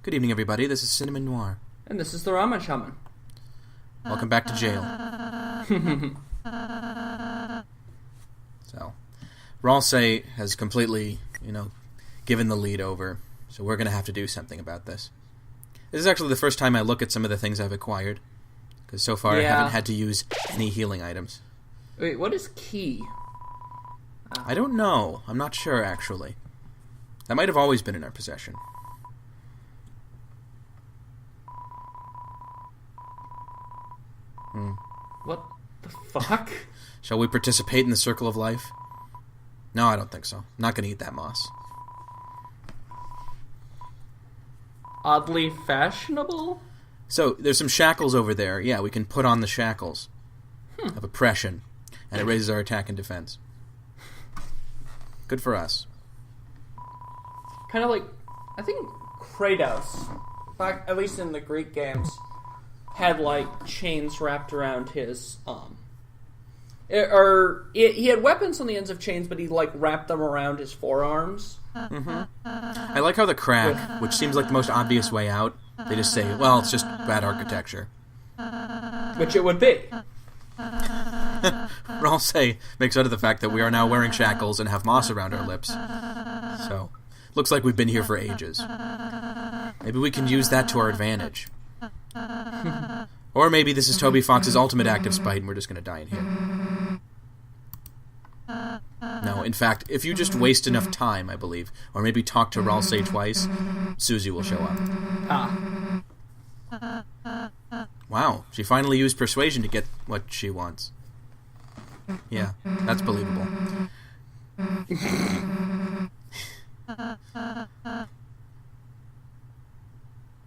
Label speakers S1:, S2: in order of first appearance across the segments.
S1: Good evening, everybody. This is Cinnamon Noir.
S2: And this is the Ramen Shaman.
S1: Welcome back to jail. So, Ralsei has completely, given the lead over, so we're going to have to do something about this. This is actually the first time I look at some of the things I've acquired, because so far I haven't had to use any healing items.
S2: Wait, what is key?
S1: I don't know. I'm not sure, actually. That might have always been in our possession.
S2: What the fuck?
S1: Shall we participate in the circle of life? No, I don't think so. I'm not going to eat that moss.
S2: Oddly fashionable?
S1: So, there's some shackles over there. Yeah, we can put on the shackles of oppression, and it raises our attack and defense. Good for us.
S2: Kind of like, I think Kratos, back at least in the Greek games, had like chains wrapped around his he had weapons on the ends of chains, but he like wrapped them around his forearms.
S1: Mm-hmm. I like how the crag, which seems like the most obvious way out, they just say, well, it's just bad architecture.
S2: Which it would be.
S1: Ralsei makes out of the fact that we are now wearing shackles and have moss around our lips. So, looks like we've been here for ages. Maybe we can use that to our advantage. Or maybe this is Toby Fox's ultimate act of spite and we're just going to die in here. No, in fact, if you just waste enough time, I believe, or maybe talk to Ralsei twice, Susie will show up. Wow, she finally used persuasion to get what she wants. Yeah, that's believable.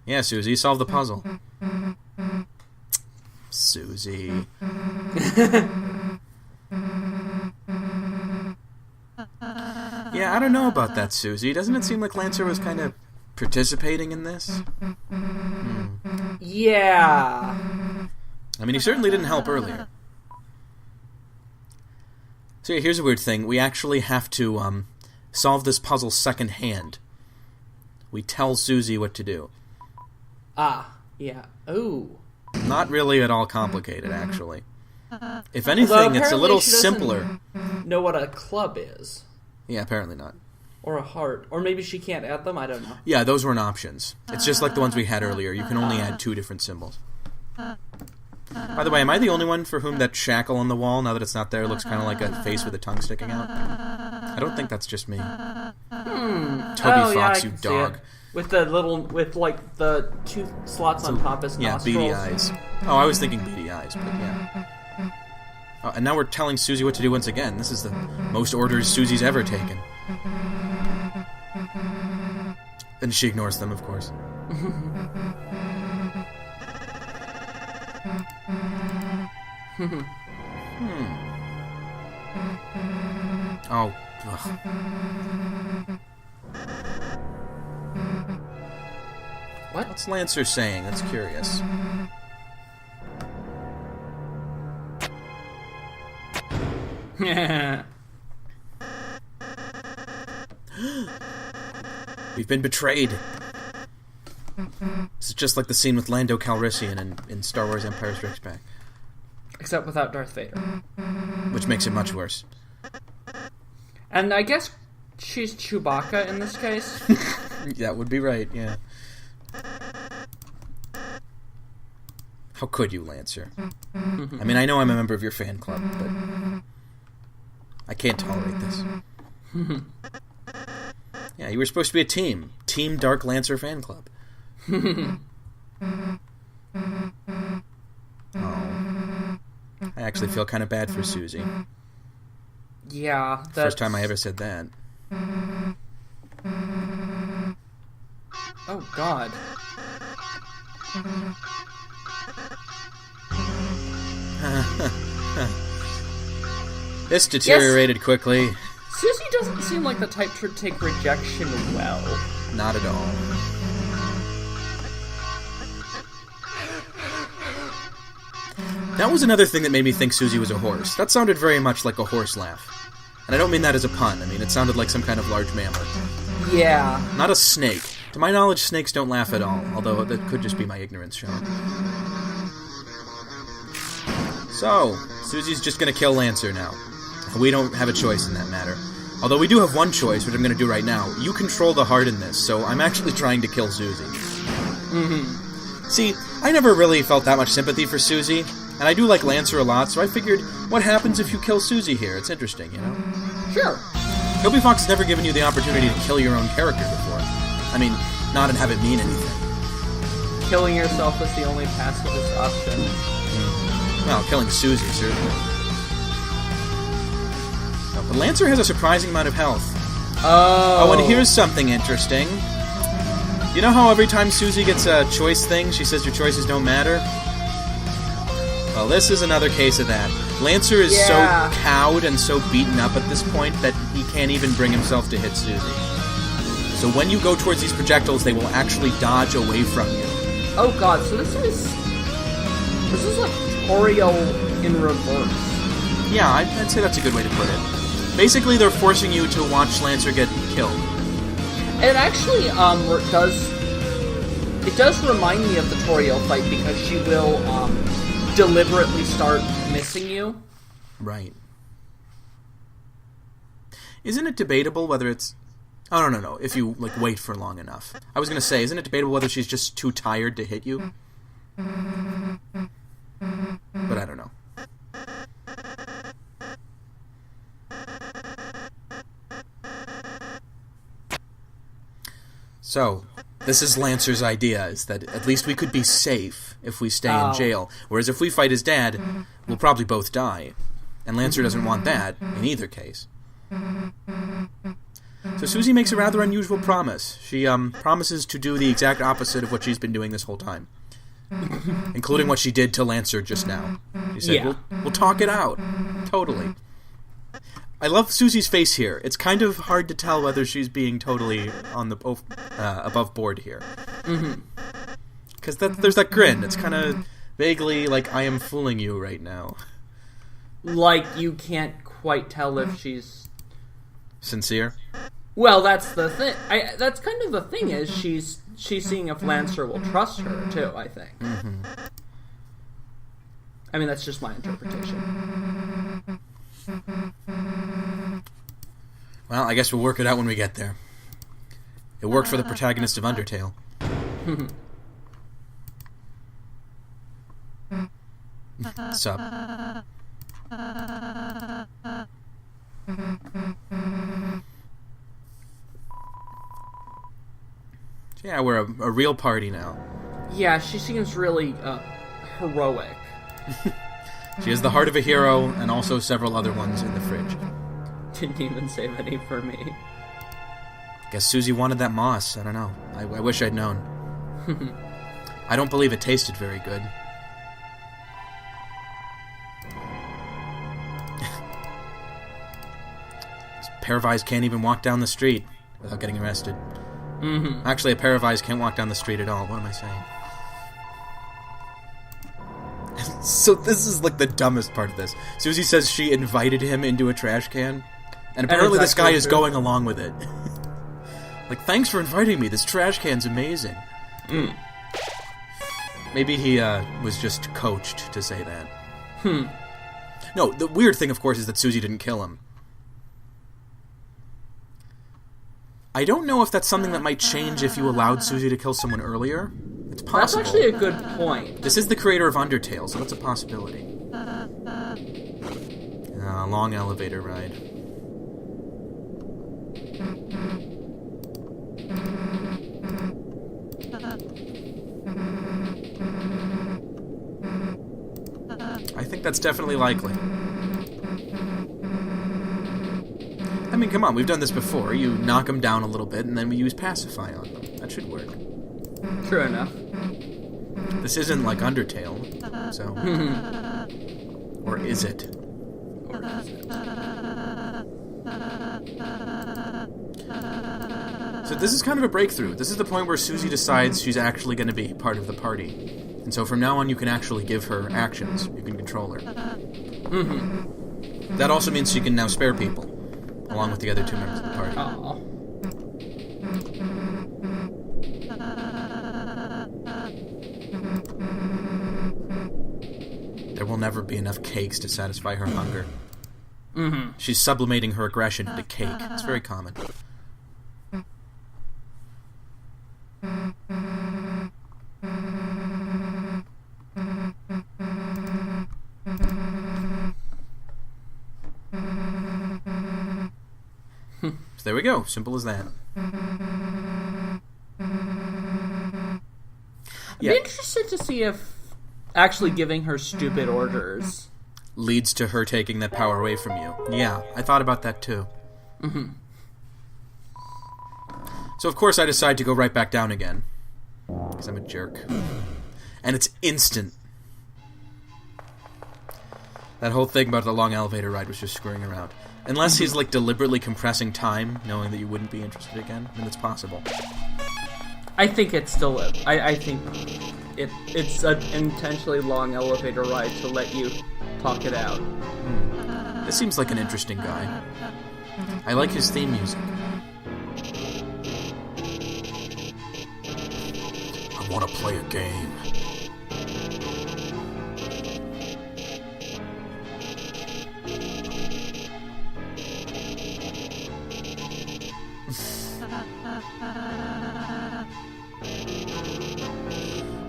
S1: Yeah, Susie, solve the puzzle. Susie. Yeah, I don't know about that, Susie. Doesn't it seem like Lancer was kind of participating in this?
S2: Yeah.
S1: I mean, he certainly didn't help earlier. So yeah, here's a weird thing. We actually have to solve this puzzle secondhand. We tell Susie what to do.
S2: Ah, yeah. Ooh.
S1: Not really at all complicated, actually. If anything, it's a little simpler.
S2: Know what a club is.
S1: Yeah, apparently not.
S2: Or a heart. Or maybe she can't add them, I don't know.
S1: Yeah, those weren't options. It's just like the ones we had earlier. You can only add 2 different symbols. By the way, am I the only one for whom that shackle on the wall, now that it's not there, looks kind of like a face with a tongue sticking out? I don't think that's just me. Toby Fox, you dog.
S2: With the the 2 slots on top as nostrils.
S1: Yeah, beady eyes. Oh, I was thinking beady eyes, but yeah. Oh, and now we're telling Susie what to do once again. This is the most orders Susie's ever taken. And she ignores them, of course. Oh. Ugh. What's Lancer saying? That's curious. We've been betrayed. This is just like the scene with Lando Calrissian in Star Wars Empire Strikes Back.
S2: Except without Darth Vader.
S1: Which makes it much worse.
S2: And I guess she's Chewbacca in this case.
S1: That would be right, yeah. How could you, Lancer? I mean, I know I'm a member of your fan club, but I can't tolerate this. Yeah, you were supposed to be a team. Team Dark Lancer fan club. Oh. I actually feel kind of bad for Susie.
S2: Yeah, that's...
S1: First time I ever said that.
S2: Oh, God.
S1: This deteriorated quickly.
S2: Susie doesn't seem like the type to take rejection well.
S1: Not at all. That was another thing that made me think Susie was a horse. That sounded very much like a horse laugh. And I don't mean that as a pun. I mean, it sounded like some kind of large mammal.
S2: Yeah.
S1: Not a snake. To my knowledge, snakes don't laugh at all, although that could just be my ignorance showing. So, Susie's just gonna kill Lancer now. We don't have a choice in that matter. Although we do have one choice, which I'm gonna do right now. You control the heart in this, so I'm actually trying to kill Susie. See, I never really felt that much sympathy for Susie, and I do like Lancer a lot, so I figured, what happens if you kill Susie here? It's interesting, you know?
S2: Sure.
S1: Toby Fox has never given you the opportunity to kill your own character before. I mean, not and have it mean anything.
S2: Killing yourself is the only pacifist option.
S1: Well, killing Susie, certainly. No, but Lancer has a surprising amount of health. Oh, and here's something interesting. You know how every time Susie gets a choice thing, she says your choices don't matter? Well, this is another case of that. Lancer is so cowed and so beaten up at this point that he can't even bring himself to hit Susie. So when you go towards these projectiles, they will actually dodge away from you.
S2: Oh god, so this is like tutorial in reverse.
S1: Yeah, I'd say that's a good way to put it. Basically, they're forcing you to watch Lancer get killed.
S2: It actually does remind me of the tutorial fight because she will deliberately start missing you.
S1: Right. Isn't it debatable whether it's... Oh, no. If you, wait for long enough. I was going to say, isn't it debatable whether she's just too tired to hit you? But I don't know. So, this is Lancer's idea, is that at least we could be safe if we stay in jail. Whereas if we fight his dad, we'll probably both die. And Lancer doesn't want that, in either case. So Susie makes a rather unusual promise. She promises to do the exact opposite of what she's been doing this whole time. Including what she did to Lancer just now. She said, we'll talk it out. Totally. I love Susie's face here. It's kind of hard to tell whether she's being totally on the above board here. Because there's that grin. It's kind of vaguely like, I am fooling you right now.
S2: Like you can't quite tell if she's...
S1: sincere?
S2: Well, that's the thing. That's kind of the thing, is she's seeing if Lancer will trust her, too, I think. I mean, that's just my interpretation.
S1: Well, I guess we'll work it out when we get there. It worked for the protagonist of Undertale. Sup? Yeah, we're a real party now.
S2: Yeah, she seems really heroic.
S1: She has the heart of a hero, and also several other ones in the fridge.
S2: Didn't even save any for me.
S1: Guess Susie wanted that moss. I don't know. I wish I'd known. I don't believe it tasted very good. This pair of eyes can't even walk down the street without getting arrested. Actually, a pair of eyes can't walk down the street at all. What am I saying? So this is like the dumbest part of this. Susie says she invited him into a trash can, and apparently this guy is going along with it. Like, thanks for inviting me. This trash can's amazing. Maybe he was just coached to say that. No, the weird thing, of course, is that Susie didn't kill him. I don't know if that's something that might change if you allowed Susie to kill someone earlier. It's possible.
S2: That's actually a good point.
S1: This is the creator of Undertale, so that's a possibility. Long elevator ride. I think that's definitely likely. I mean, come on, we've done this before. You knock them down a little bit, and then we use Pacify on them. That should work.
S2: True enough.
S1: This isn't like Undertale, so... Or is it? So this is kind of a breakthrough. This is the point where Susie decides she's actually going to be part of the party. And so from now on, you can actually give her actions. You can control her. That also means she can now spare people, along with the other two members of the party. never be enough cakes to satisfy her hunger.
S2: Mm-hmm.
S1: She's sublimating her aggression into cake. It's very common. So there we go. Simple as that.
S2: I'd be interested to see if actually giving her stupid orders
S1: leads to her taking that power away from you. Yeah, I thought about that too.
S2: Mm-hmm.
S1: So of course I decide to go right back down again. Because I'm a jerk. And it's instant. That whole thing about the long elevator ride was just screwing around. Unless he's like deliberately compressing time, knowing that you wouldn't be interested again, then it's possible.
S2: I think it's still... I think it's an intentionally long elevator ride to let you talk it out.
S1: This seems like an interesting guy. I like his theme music. I want to play a game.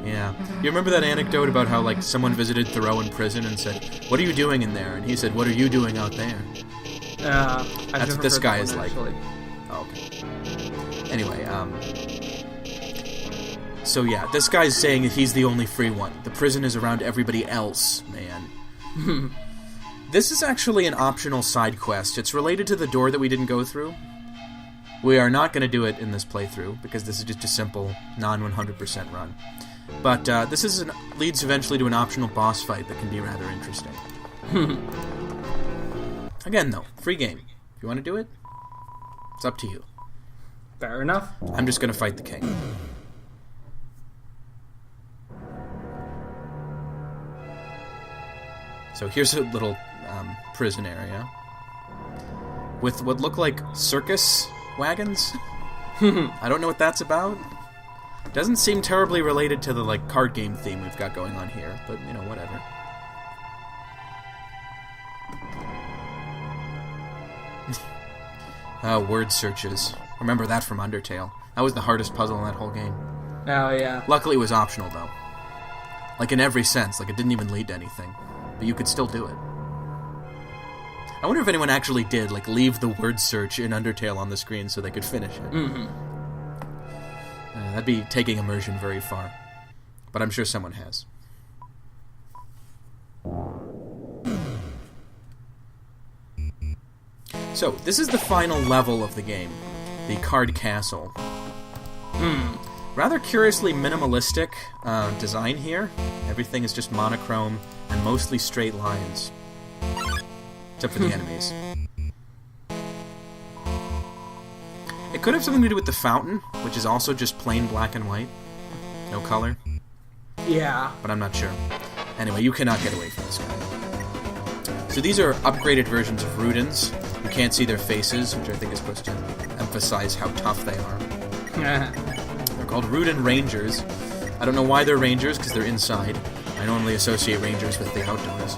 S1: Yeah. You remember that anecdote about how, like, someone visited Thoreau in prison and said, "What are you doing in there?" And he said, "What are you doing out there?"
S2: That's
S1: what this guy is like.
S2: Actually.
S1: Oh, okay. Anyway, so yeah, this guy's saying that he's the only free one. The prison is around everybody else, man. This is actually an optional side quest. It's related to the door that we didn't go through. We are not going to do it in this playthrough, because this is just a simple, non-100% run. But this leads eventually to an optional boss fight that can be rather interesting. Again, though, free game. If you want to do it, it's up to you.
S2: Fair enough.
S1: I'm just going to fight the king. So here's a little prison area with what look like circus wagons. I don't know what that's about. Doesn't seem terribly related to the like card game theme we've got going on here, but you know, whatever. Word searches. Remember that from Undertale. That was the hardest puzzle in that whole game.
S2: Oh, yeah.
S1: Luckily it was optional, though. Like, in every sense. Like, it didn't even lead to anything. But you could still do it. I wonder if anyone actually did, like, leave the word search in Undertale on the screen so they could finish it.
S2: Mm-hmm.
S1: That'd be taking immersion very far. But I'm sure someone has. So, this is the final level of the game. The Card Castle. Rather curiously minimalistic design here. Everything is just monochrome and mostly straight lines. Except for the enemies. It could have something to do with the fountain, which is also just plain black and white. No color.
S2: Yeah.
S1: But I'm not sure. Anyway, you cannot get away from this guy. So these are upgraded versions of Rudens. You can't see their faces, which I think is supposed to emphasize how tough they are. They're called Ruden Rangers. I don't know why they're Rangers, because they're inside. I normally associate Rangers with the outdoors.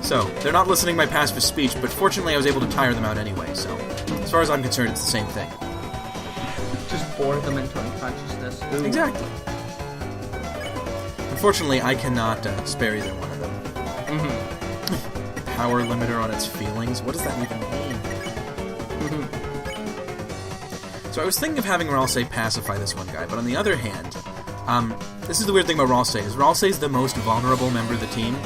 S1: So, they're not listening to my passive speech, but fortunately I was able to tire them out anyway, so as far as I'm concerned, it's the same thing.
S2: Just bore them into unconsciousness. Ooh.
S1: Exactly. Unfortunately, I cannot spare either one of them. Power limiter on its feelings? What does that even mean? So I was thinking of having Ralsei pacify this one guy, but on the other hand, this is the weird thing about Ralsei, is Ralsei's the most vulnerable member of the team,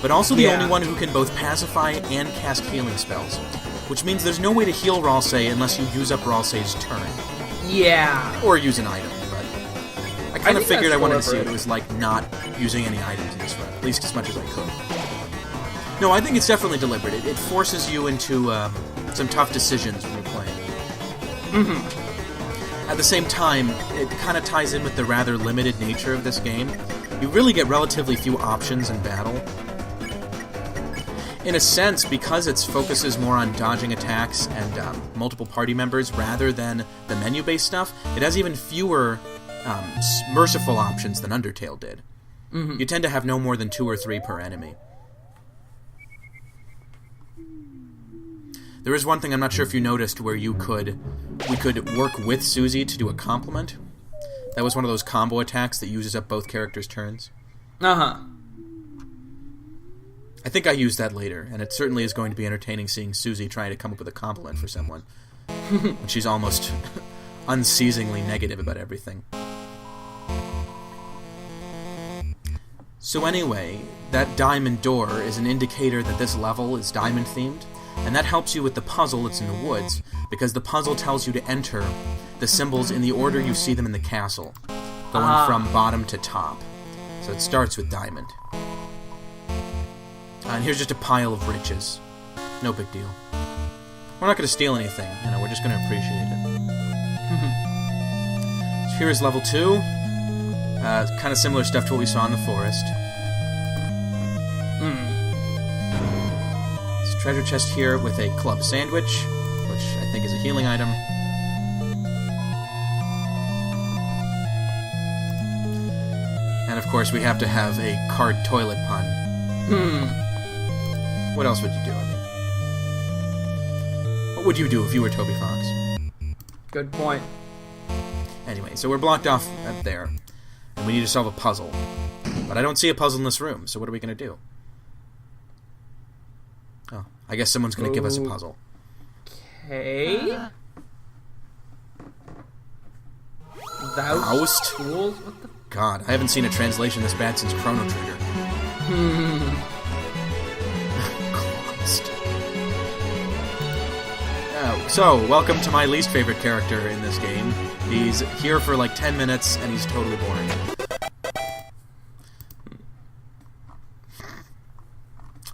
S1: but also the only one who can both pacify and cast healing spells, which means there's no way to heal Ralsei unless you use up Ralsei's turn.
S2: Yeah.
S1: Or use an item, but I kind of figured I wanted to see what it was like not using any items in this run, at least as much as I could. No, I think it's definitely deliberate. It forces you into some tough decisions when you're playing. At the same time, it kind of ties in with the rather limited nature of this game. You really get relatively few options in battle. In a sense, because it focuses more on dodging attacks and multiple party members rather than the menu-based stuff, it has even fewer merciful options than Undertale did.
S2: Mm-hmm.
S1: You tend to have no more than 2 or 3 per enemy. There is one thing I'm not sure if you noticed where we could work with Susie to do a compliment. That was one of those combo attacks that uses up both characters' turns.
S2: Uh-huh.
S1: I think I used that later, and it certainly is going to be entertaining seeing Susie trying to come up with a compliment for someone. When she's almost unceasingly negative about everything. So anyway, that diamond door is an indicator that this level is diamond-themed, and that helps you with the puzzle that's in the woods, because the puzzle tells you to enter the symbols in the order you see them in the castle, going from bottom to top. So it starts with diamond. And here's just a pile of riches. No big deal. We're not going to steal anything, we're just going to appreciate it. So here is level 2. Kind of similar stuff to what we saw in the forest. There's a treasure chest here with a club sandwich, which I think is a healing item. And of course we have to have a card toilet pun. What else would you do? What would you do if you were Toby Fox?
S2: Good point.
S1: Anyway, so we're blocked off up there, and we need to solve a puzzle. But I don't see a puzzle in this room, so what are we going to do? Oh, I guess someone's going to give us a puzzle.
S2: Okay.
S1: Oust?
S2: Tools? What the?
S1: God, I haven't seen a translation this bad since Chrono Trigger. So, welcome to my least favorite character in this game. He's here for like 10 minutes, and he's totally boring.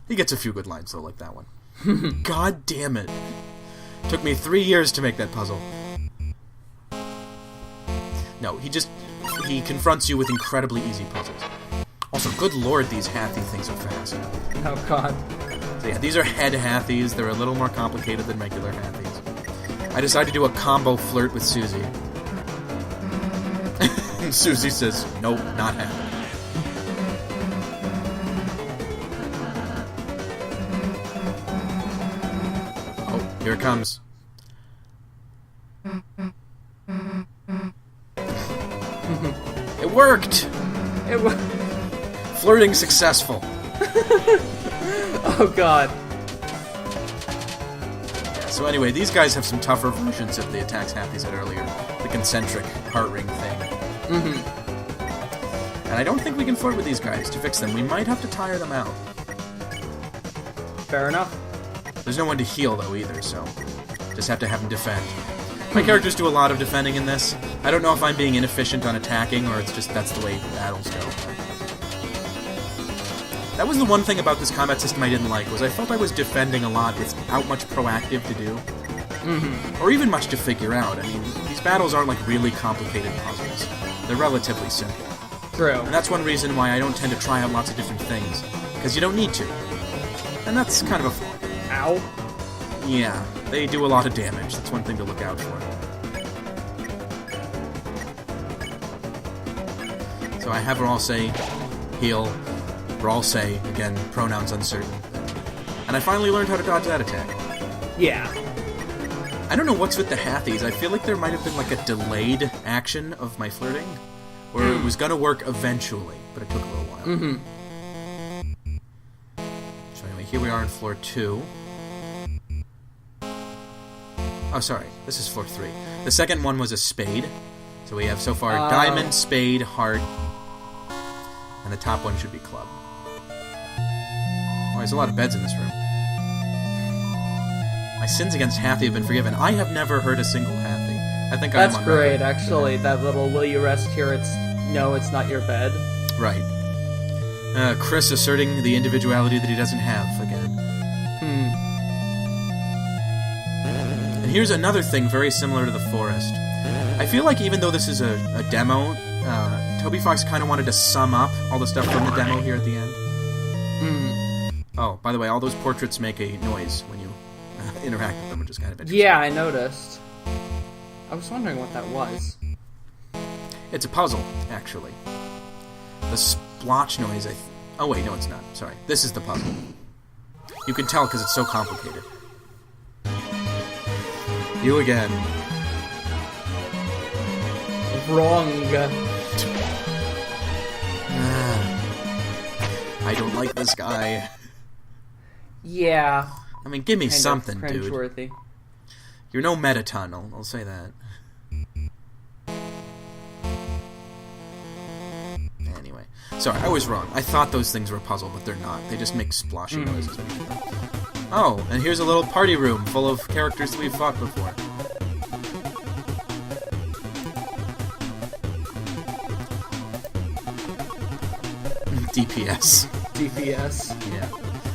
S1: He gets a few good lines, though, like that one. God damn it. Took me 3 years to make that puzzle. No, he confronts you with incredibly easy puzzles. Also, good lord, these Hathy things are fast.
S2: Oh, God.
S1: So yeah, these are head Hathys. They're a little more complicated than regular Hathys. I decided to do a combo flirt with Susie. And Susie says, nope, not happening. Oh, here it comes. It worked! Flirting successful.
S2: Oh, God.
S1: So anyway, these guys have some tougher versions of the attacks Happy said earlier. The concentric heart ring thing. And I don't think we can flirt with these guys to fix them. We might have to tire them out.
S2: Fair enough.
S1: There's no one to heal, though, either, so just have to have them defend. My characters do a lot of defending in this. I don't know if I'm being inefficient on attacking, or it's just that's the way battles go. That was the one thing about this combat system I didn't like, was I felt I was defending a lot without much proactive to do. Or even much to figure out. I mean, these battles aren't like really complicated puzzles. They're relatively simple.
S2: True.
S1: And that's one reason why I don't tend to try out lots of different things. Because you don't need to. And that's kind of a flaw.
S2: Ow.
S1: Yeah, they do a lot of damage. That's one thing to look out for. So I have her all say, heal. Brawl say, again, pronouns uncertain. And I finally learned how to dodge that attack.
S2: Yeah.
S1: I don't know what's with the Hathys. I feel like there might have been like a delayed action of my flirting, where it was gonna work eventually, but it took a little while. So anyway, here we are in floor 2. Oh, sorry, this is floor 3. The second one was a spade. So we have so far diamond, spade, heart, and the top one should be club. Oh, there's a lot of beds in this room. My sins against Hathy have been forgiven. I have never heard a single Hathy. I think
S2: That's
S1: I'm on
S2: great,
S1: record.
S2: actually. That little "will you rest here?" No, it's not your bed.
S1: Right. Chris asserting the individuality that he doesn't have again. And here's another thing very similar to the forest. I feel like even though this is a demo, Toby Fox kind of wanted to sum up all the stuff from the demo here at the end. Oh, by the way, all those portraits make a noise when you interact with them, which is kind of interesting.
S2: Yeah, I noticed. I was wondering what that was.
S1: It's a puzzle, actually. The splotch noise, oh wait, no it's not. Sorry. This is the puzzle. You can tell because it's so complicated. You again.
S2: Wrong.
S1: I don't like this guy.
S2: Yeah.
S1: I mean, give me
S2: Kind
S1: something,
S2: of
S1: dude.
S2: cringeworthy.
S1: You're no Mettaton, I'll say that. Anyway. Sorry, I was wrong. I thought those things were a puzzle, but they're not. They just make splashy noises. Oh, and here's a little party room full of characters that we've fought before. DPS.
S2: DPS.
S1: Yeah.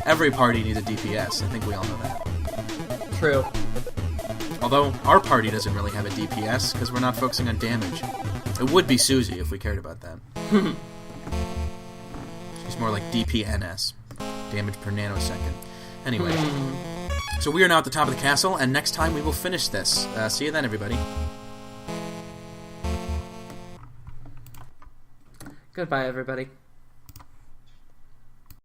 S1: Every party needs a DPS. I think we all know that.
S2: True.
S1: Although, our party doesn't really have a DPS, because we're not focusing on damage. It would be Susie if we cared about that. She's more like DPNS. Damage per nanosecond. Anyway. So we are now at the top of the castle, and next time we will finish this. See you then, everybody.
S2: Goodbye, everybody.